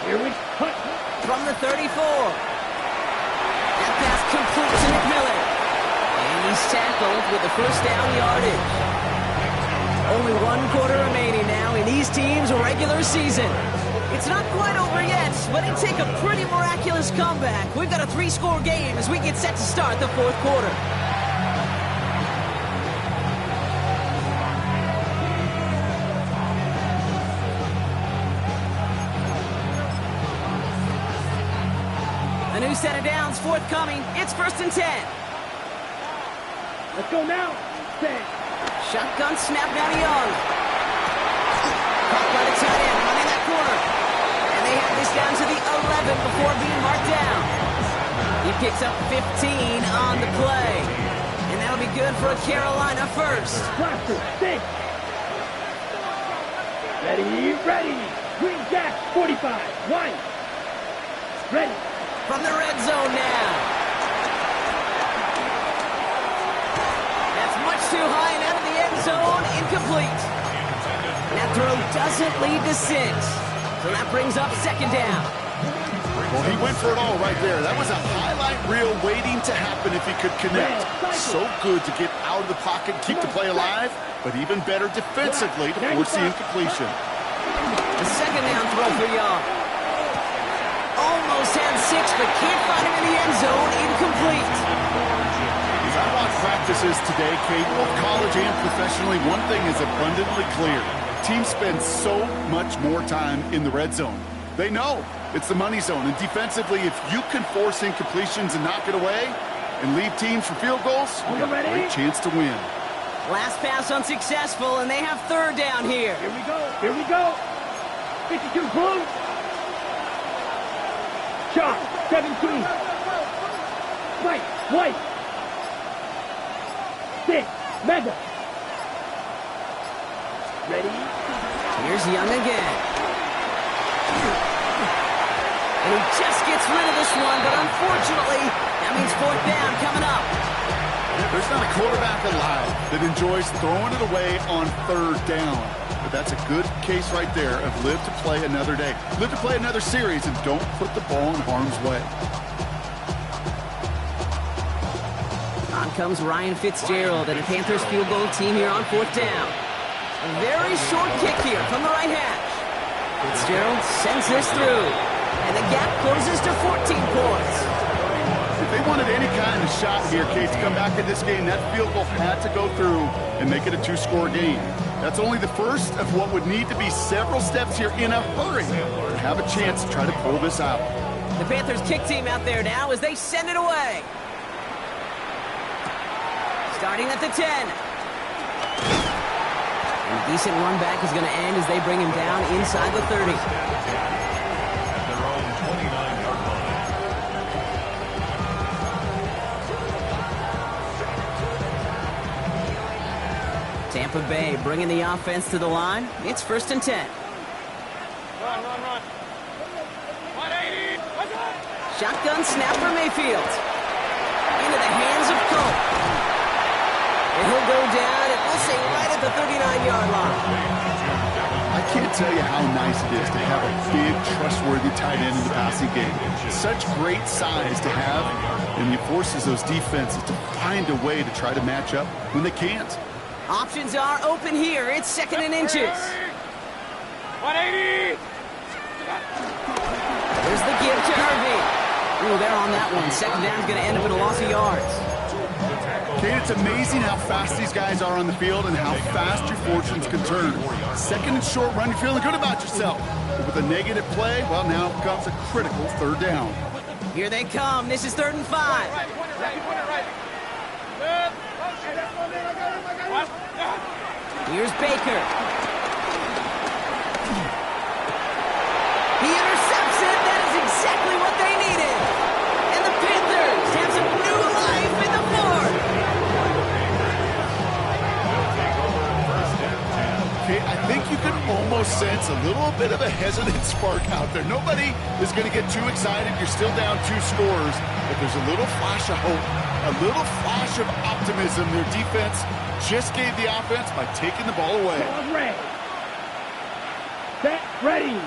S4: Here we cut.
S3: From the 34. That pass complete to McMillan. And he's tackled with the 1st down yardage. Only 1 quarter remaining now in these teams' regular season. It's not quite over yet, but it'd take a pretty miraculous comeback. We've got a 3-score game as we get set to start the 4th quarter. A new set of downs forthcoming. It's 1st and 10.
S4: Let's go now. Set.
S3: Shotgun snap down to Young. Caught by the tight end, running that corner. And they have this down to the 11 before being marked down. He picks up 15 on the play. And that'll be good for a Carolina 1st.
S4: Blaster. 6. Ready. Green Jack. 45. 1. Ready.
S3: From the red zone now. That's much too high and out of the end zone. Incomplete. That throw doesn't lead to 6. So that brings up 2nd down.
S5: Well, he went for it all right there. That was a highlight reel waiting to happen if he could connect. So good to get out of the pocket, keep the play alive, but even better defensively to force the incompletion.
S3: The 2nd down throw for Young. Almost had 6, but can't find him in the end zone. Incomplete.
S5: As I watch practices today, Kate, both college and professionally, one thing is abundantly clear. Teams spend so much more time in the red zone. They know it's the money zone, and defensively, if you can force incompletions and knock it away and leave teams for field goals, you got a great chance to win.
S3: Last pass unsuccessful, and they have 3rd down here.
S4: Here we go. 52 blue. Shot. 17. White. 6. Mega. Ready.
S3: Here's Young again. And he just gets rid of this one, but unfortunately, that means 4th down coming up.
S5: There's not a quarterback alive that enjoys throwing it away on 3rd down. But that's a good case right there of live to play another day. Live to play another series and don't put the ball in harm's way.
S3: On comes Ryan Fitzgerald and a Panthers field goal team here on 4th down. A very short kick here from the right hash. Fitzgerald sends this through. And the gap closes to 14 points.
S5: If they wanted any kind of shot here, Kate, to come back in this game, that field goal had to go through and make it a two-score game. That's only the first of what would need to be several steps here in a hurry to have a chance to try to pull this out.
S3: The Panthers kick team out there now as they send it away. Starting at the 10. And a decent run back is going to end as they bring him down inside the 30.
S6: At their own 29-yard line.
S3: Tampa Bay bringing the offense to the line. It's 1st and 10.
S7: Run, run, run. 180.
S3: Shotgun snap for Mayfield. Into the hands of Cole. And he'll go down, and we'll say right at the 39-yard line.
S5: I can't tell you how nice it is to have a big, trustworthy tight end in the passing game. Such great size to have, and it forces those defenses to find a way to try to match up when they can't.
S3: Options are open here. It's 2nd and inches.
S7: 180.
S3: There's the give to Irving. Ooh, they're on that one. 2nd down's going to end up in a loss of yards.
S5: Kate, it's amazing how fast these guys are on the field and how fast your fortunes can turn. 2nd and short run, you're feeling good about yourself. But with a negative play, well, now comes a critical 3rd down.
S3: Here they come. This is 3rd and 5.
S7: Right.
S3: Here's Baker. He intercepts it. That is exactly what they needed. And the Panthers have some new life in the 4th.
S5: Okay, I think you can almost sense a little bit of a hesitant spark out there. Nobody is going to get too excited. You're still down 2 scores, but there's a little flash of hope, a little flash of optimism. Their defense just gave the offense by taking the ball away.
S4: Red. Set. Ready.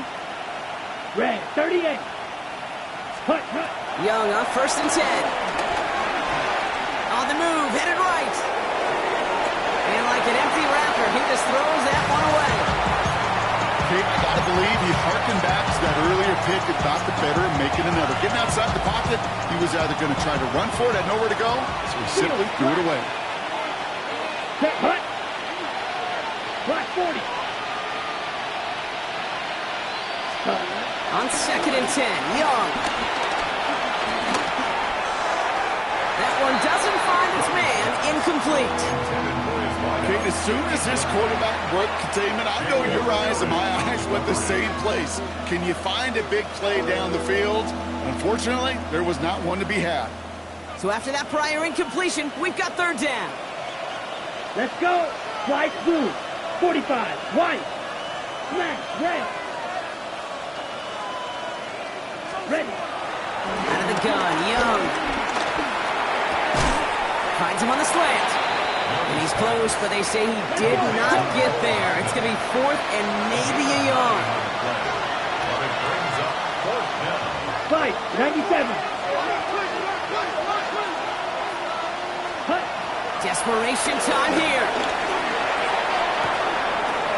S4: Red. 38. Hut.
S3: Young on 1st and 10. On the move, headed right. And like an empty wrapper, he just throws that one away.
S5: Okay, I gotta believe he harkened back to that earlier pick and thought the better of making another. Getting outside the pocket, he was either going to try to run for it, had nowhere to go, so he simply threw it away.
S4: Set. Hut. Black 40.
S3: On 2nd and 10, Young. That one doesn't find its man, incomplete.
S5: Okay, as soon as this quarterback broke containment, I know your eyes and my eyes went the same place. Can you find a big play down the field? Unfortunately, there was not one to be had.
S3: So after that prior incompletion, we've got 3rd down.
S4: Let's go. White, blue. 45. White. Black. Red. Ready.
S3: Out of the gun, Young. Finds him on the slant. And he's close, but they say he did not get there. It's going to be 4th and maybe a yard.
S4: Fight. 97. Hut.
S3: Desperation time here.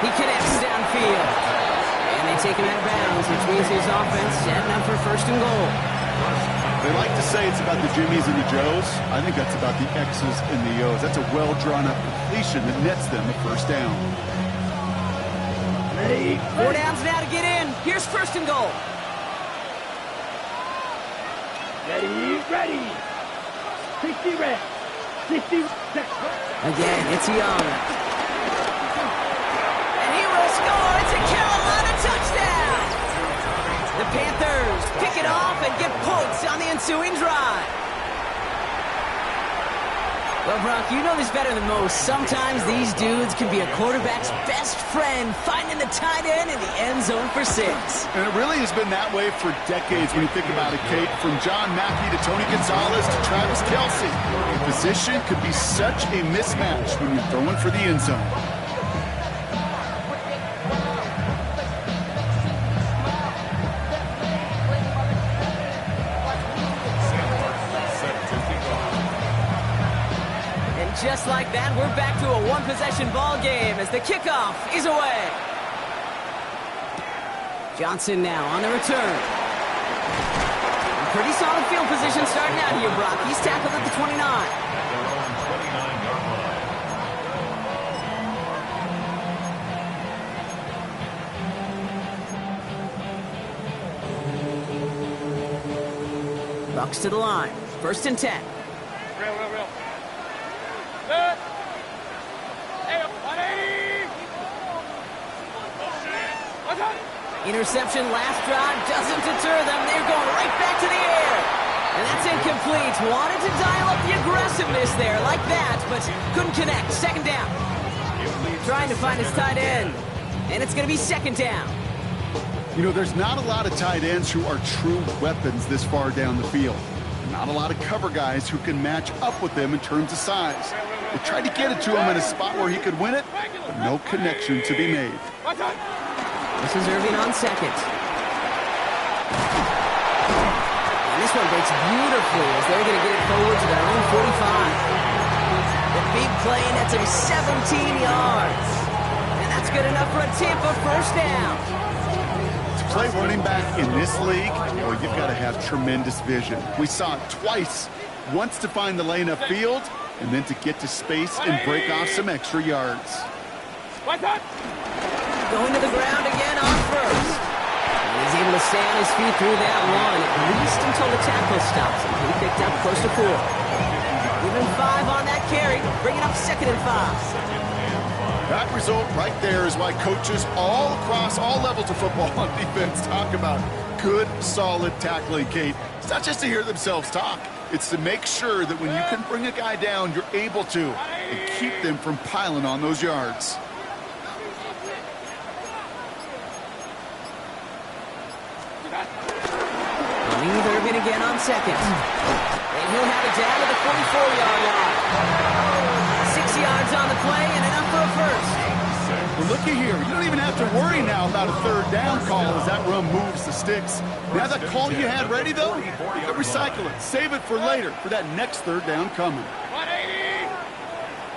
S3: He connects downfield. And they take him out of bounds, which means his offense setting up for 1st and goal.
S5: They like to say it's about the Jimmies and the Joes. I think that's about the X's and the O's. That's a well-drawn-up completion that nets them a 1st down.
S4: Ready.
S3: 4 downs now to get in. Here's 1st and goal.
S4: Ready. 60 red. 60 set.
S3: Again, it's Young. And he will score. It's a Carolina touchdown. The Panthers pick it off and get points on the ensuing drive. Well, Brock, you know this better than most. Sometimes these dudes can be a quarterback's best friend, finding the tight end in the end zone for 6.
S5: And it really has been that way for decades when you think about it, Kate. From John Mackey to Tony Gonzalez to Travis Kelce. The position could be such a mismatch when you're throwing for the end zone.
S3: Just like that, we're back to a one-possession ball game as the kickoff is away. Johnson now on the return. Pretty solid field position starting out here, Brock. He's tackled at the 29.
S6: At their own 29-yard line.
S3: Bucks to the line. 1st and 10.
S7: Real. Good. Hey, 180. What's up?
S3: Interception last drive doesn't deter them. They're going right back to the air. And that's incomplete. Wanted to dial up the aggressiveness there like that, but couldn't connect. 2nd down. Trying to find his tight end. And it's going to be 2nd down.
S5: You know, there's not a lot of tight ends who are true weapons this far down the field. Not a lot of cover guys who can match up with them in terms of size. They tried to get it to him in a spot where he could win it, but no connection to be made.
S3: This is Yr1 on 2nd. And this one breaks beautifully as they're going to get it forward to their own 45. The big play nets him 17 yards. And that's good enough for a Tampa 1st down.
S5: To play running back in this league, well, you've got to have tremendous vision. We saw it twice. Once to find the lane upfield, and then to get to space and break off some extra yards.
S3: Going to the ground again on 1st. And he's able to stay on his feet through that one, at least until the tackle stops him. He picked up close to 4. Even 5 on that carry, bringing up 2nd and 5.
S5: That result right there is why coaches all across all levels of football on defense talk about good, solid tackling, Kate. It's not just to hear themselves talk. It's to make sure that when you can bring a guy down, you're able to, and keep them from piling on those yards.
S3: Yr1 again on 2nd. And he'll have it down to the 44-yard line. 6 yards on the play and enough for a 1st.
S5: Well, looky here. You don't even have to worry now about a 3rd down call as that run moves the sticks. Now that call you had ready, though, you can recycle it. Save it for later for that next 3rd down coming.
S7: 180.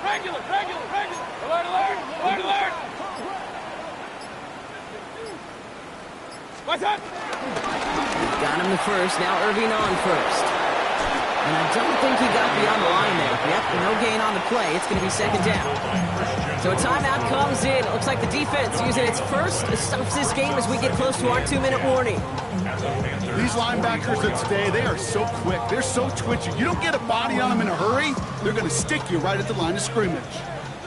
S7: Regular. Alert. What's up?
S3: Got him the 1st, now Yr1 on 1st. And I don't think he got beyond the line there. Yep, no gain on the play. It's going to be 2nd down. So a timeout comes in. It looks like the defense using its first stops this game as we get close to our 2-minute warning.
S5: These linebackers of today, they are so quick. They're so twitchy. You don't get a body on them in a hurry, they're going to stick you right at the line of scrimmage.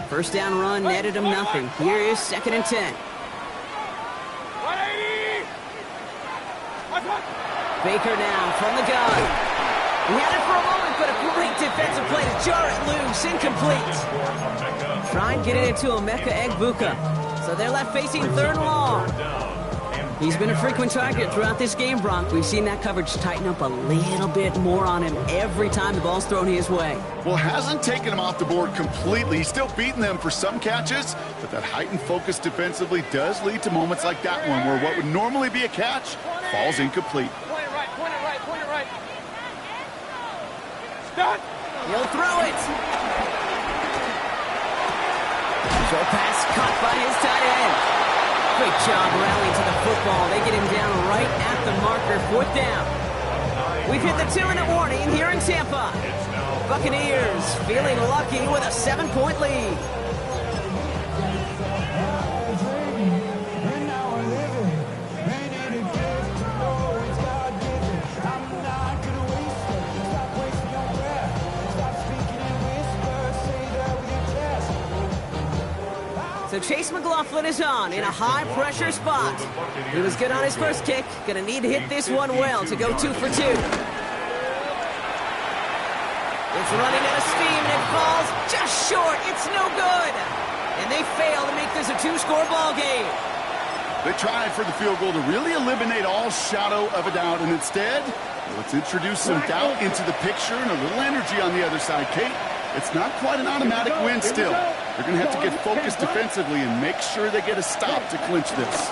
S3: 1st down run netted him nothing. Here is 2nd and 10.
S7: 180.
S3: Baker now from the gun. He had it for a moment, but a great defensive play to jar it loose. Incomplete. Try and get it into Emeka Egbuka. So they're left facing 3rd and long. He's been a frequent target throughout this game, Bronk. We've seen that coverage tighten up a little bit more on him every time the ball's thrown his way.
S5: Well, hasn't taken him off the board completely. He's still beating them for some catches, but that heightened focus defensively does lead to moments like that one where what would normally be a catch falls incomplete.
S7: Point it right. Stop.
S3: He'll throw it. Short pass caught by his tight end. Great job rallying to the football. They get him down right at the marker. 4th down. We've hit the 2-minute warning here in Tampa. Buccaneers feeling lucky with a 7-point lead. So Chase McLaughlin is on in a high-pressure spot. He was good on his first kick. Going to need to hit this one well to go 2 for 2. It's running out of steam, and it falls just short. It's no good. And they fail to make this a 2-score ball game.
S5: They tried for the field goal to really eliminate all shadow of a doubt, and instead, let's introduce some doubt into the picture and a little energy on the other side, Kate. It's not quite an automatic win still. They're going to have to get focused defensively and make sure they get a stop to clinch this.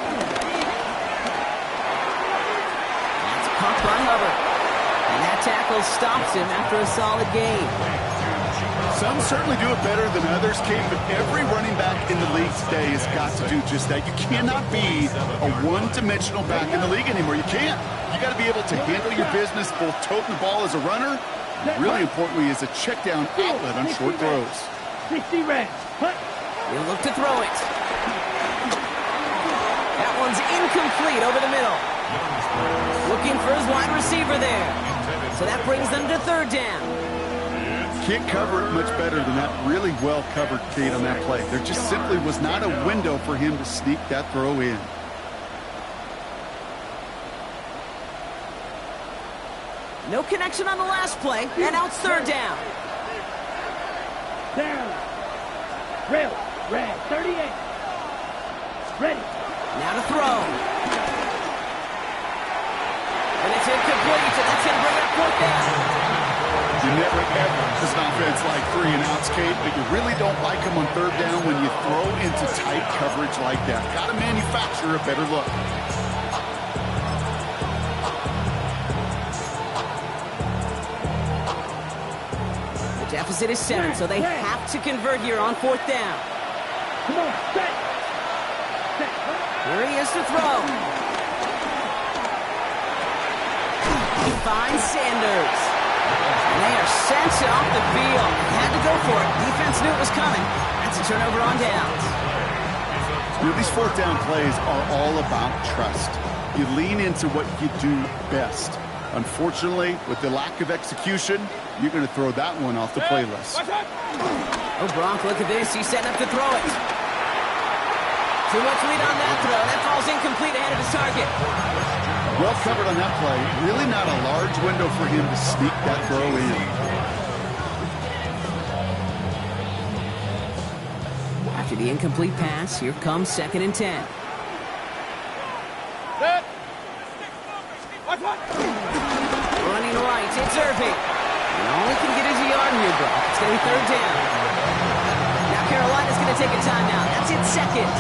S3: That's caught by Hubbard. And that tackle stops him after a solid gain.
S5: Some certainly do it better than others, Kate, but every running back in the league today has got to do just that. You cannot be a one-dimensional back in the league anymore. You can't. You got to be able to handle your business, both toting the ball as a runner, and really importantly as a check-down outlet on short throws.
S4: 60 reps. Hut.
S3: He'll look to throw it. That one's incomplete over the middle. Looking for his wide receiver there. So that brings them to third down.
S5: Can't cover it much better than that really well covered, Kate, on that play. There just simply was not a window for him to sneak that throw in.
S3: No connection on the last play, and now it's third down.
S4: Down. Rail. Red. 38. Ready.
S3: Now to throw. And it's incomplete, and that's going to bring up fourth down.
S5: You never ever as an offense like 3 and outs, Kate, but you really don't like them on third down when you throw into tight coverage like that. Got to manufacture a better look.
S3: The deficit is 7, so they have to convert here on fourth down.
S4: Come on. Set.
S3: Here he is to throw. He finds Sanders. And they are sent off the field. Had to go for it. Defense knew it was coming. That's a turnover on downs.
S5: You know, these fourth down plays are all about trust. You lean into what you do best. Unfortunately, with the lack of execution, you're going to throw that one off the playlist.
S3: Oh, Gronk, look at this. He's setting up to throw it. Too much lead on that throw. That falls incomplete ahead of his target.
S5: Well covered on that play. Really not a large window for him to sneak that throw in.
S3: After the incomplete pass, here comes 2nd and 10.
S7: Set.
S3: Running right, it's Irving. And all he can get is a yard here, bro. It's going to be third down. Now Carolina's going to take a timeout. That's its second.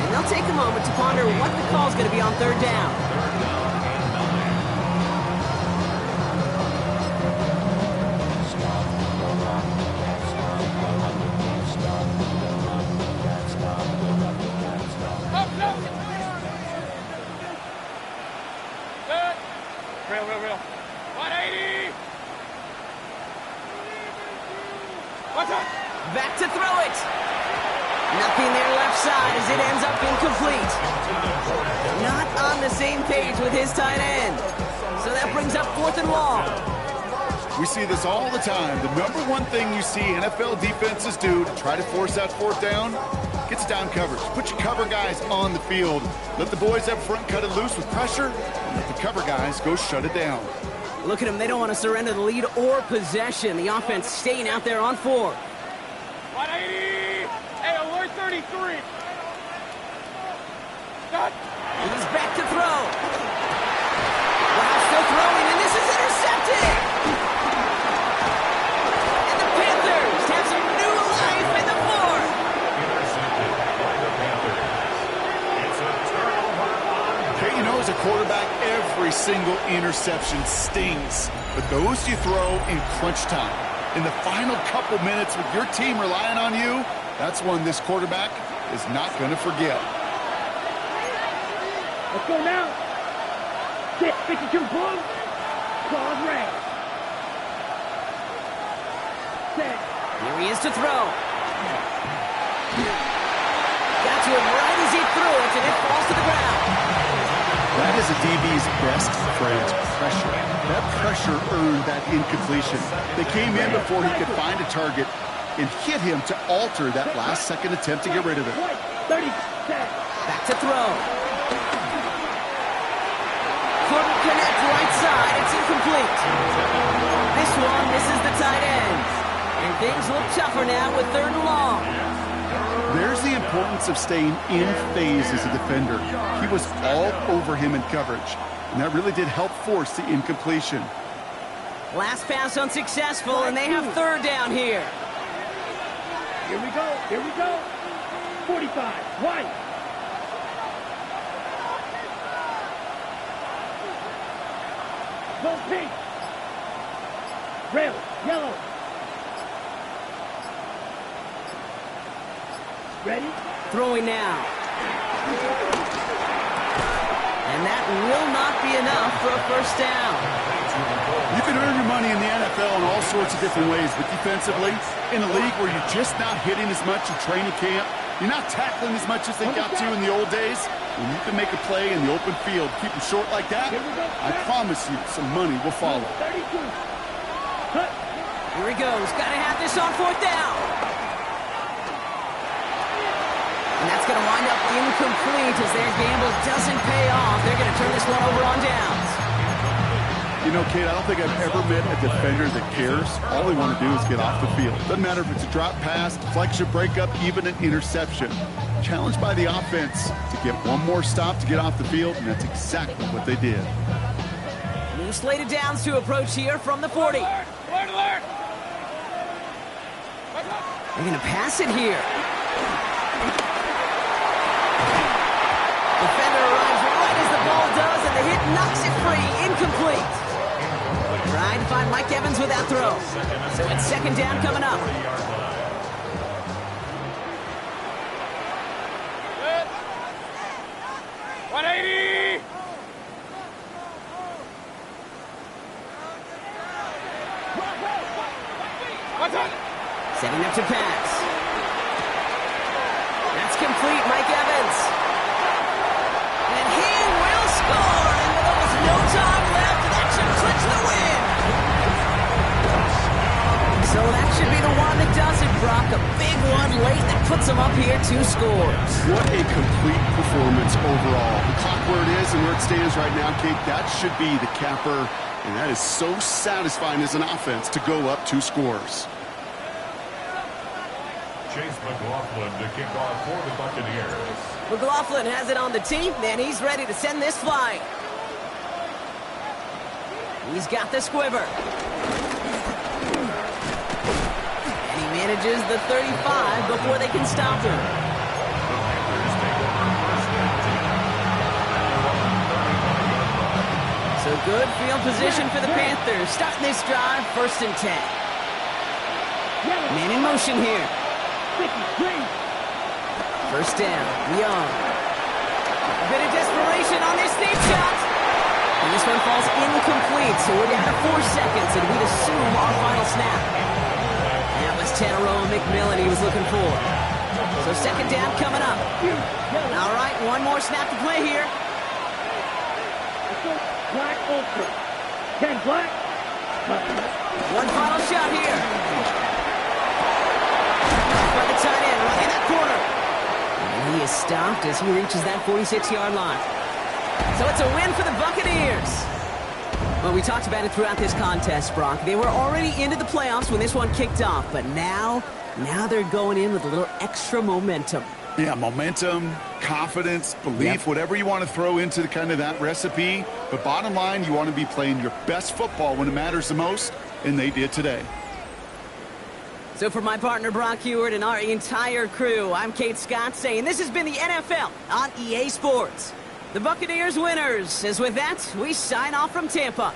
S3: And they'll take a moment to ponder what the call's going to be on third down.
S7: Real. 180.
S3: Back to throw it. Nothing there left side as it ends up incomplete. Not on the same page with his tight end. So that brings up 4th and long.
S5: We see this all the time. The number one thing you see NFL defenses do to try to force that fourth down, gets down coverage. Put your cover guys on the field. Let the boys up front cut it loose with pressure, and let the cover guys go shut it down.
S3: Look at them. They don't want to surrender the lead or possession. The offense staying out there on 4.
S7: 180. Hey, alert 33. Cut.
S3: He's back to throw. Wow, still throwing, and this is intercepted. And the Panthers have some new life in the 4th.
S6: Intercepted by the Panthers. It's a turnover.
S5: Okay, you know, as a quarterback, every single interception stings. But those you throw in crunch time, in the final couple minutes with your team relying on you, that's one this quarterback is not going to forget.
S4: Let's go now. 52 blue. Claws red. Set.
S3: Here he is to throw. Got to him right as he threw it, and it falls to the ground.
S5: That is a DB's best friend, pressure. That pressure earned that incompletion. They came in before he could find a target and hit him to alter that last-second attempt to get rid of it.
S4: 30. Set.
S3: Back to throw. Couldn't connect right side. It's incomplete. This one misses the tight end. And things look tougher now with 3rd and long.
S5: There's the importance of staying in phase as a defender. He was all over him in coverage, and that really did help force the incompletion.
S3: Last pass unsuccessful, and they have 3rd down here.
S4: Here we go. 45. White. Go pink. Red. Yellow. Ready?
S3: Throwing now. And that will not be enough for a first down.
S5: You can earn your money in the NFL in all sorts of different ways, but defensively, in a league where you're just not hitting as much in training camp, you're not tackling as much as they got to in the old days, when you can make a play in the open field, keep them short like that, I promise you some money will follow.
S4: 32. Cut.
S3: Here he goes. Got to have this on fourth down. And that's going to wind up incomplete as their gamble doesn't pay off. They're going to turn this one over on downs.
S5: You know, Kate, I don't think I've ever met a defender that cares. All they want to do is get off the field. Doesn't matter if it's a drop pass, deflection, breakup, even an interception. Challenged by the offense to get one more stop to get off the field, and that's exactly what they did.
S3: New slated downs to approach here from the 40.
S7: Alert! Alert! Alert!
S3: They're going to pass it here. Defender arrives right as the ball does, and the hit knocks it free. Incomplete. Trying to find Mike Evans with that throw. So it's second down coming up.
S7: Good. 180! What's up?
S3: Setting up to pass. That's complete, Mike Evans. And he will score! And with almost no time left, that should clinch the win! So that should be the one that does it, Brock. A big one late that puts them up here 2 scores.
S5: What a complete performance overall. The clock where it is and where it stands right now, Kate, that should be the capper. And that is so satisfying as an offense to go up 2 scores.
S6: Chase McLaughlin to kick off for the Buccaneers.
S3: McLaughlin has it on the tee, and he's ready to send this flying. He's got the squiver. And he manages the 35 before they can stop him. So good field position for the Panthers. Starting this drive, 1st and 10. Man in motion here.
S4: 53.
S3: First down, Young. A bit of desperation on this deep shot. And this one falls incomplete, so we're down to 4 seconds, and we'd assume our final snap. That was Tanaroa McMillan he was looking for. So second down coming up. All right, one more snap to play here.
S4: Black ultra. 10 black.
S3: One final shot here. By the tight end, right in that corner. And he is stopped as he reaches that 46-yard line. So it's a win for the Buccaneers. Well, we talked about it throughout this contest, Brock. They were already into the playoffs when this one kicked off, but now they're going in with a little extra momentum.
S5: Yeah, momentum, confidence, belief, whatever you want to throw into the kind of that recipe. But bottom line, you want to be playing your best football when it matters the most, and they did today.
S3: So for my partner, Brock Heward, and our entire crew, I'm Kate Scott saying this has been the NFL on EA Sports. The Buccaneers winners, as with that, we sign off from Tampa.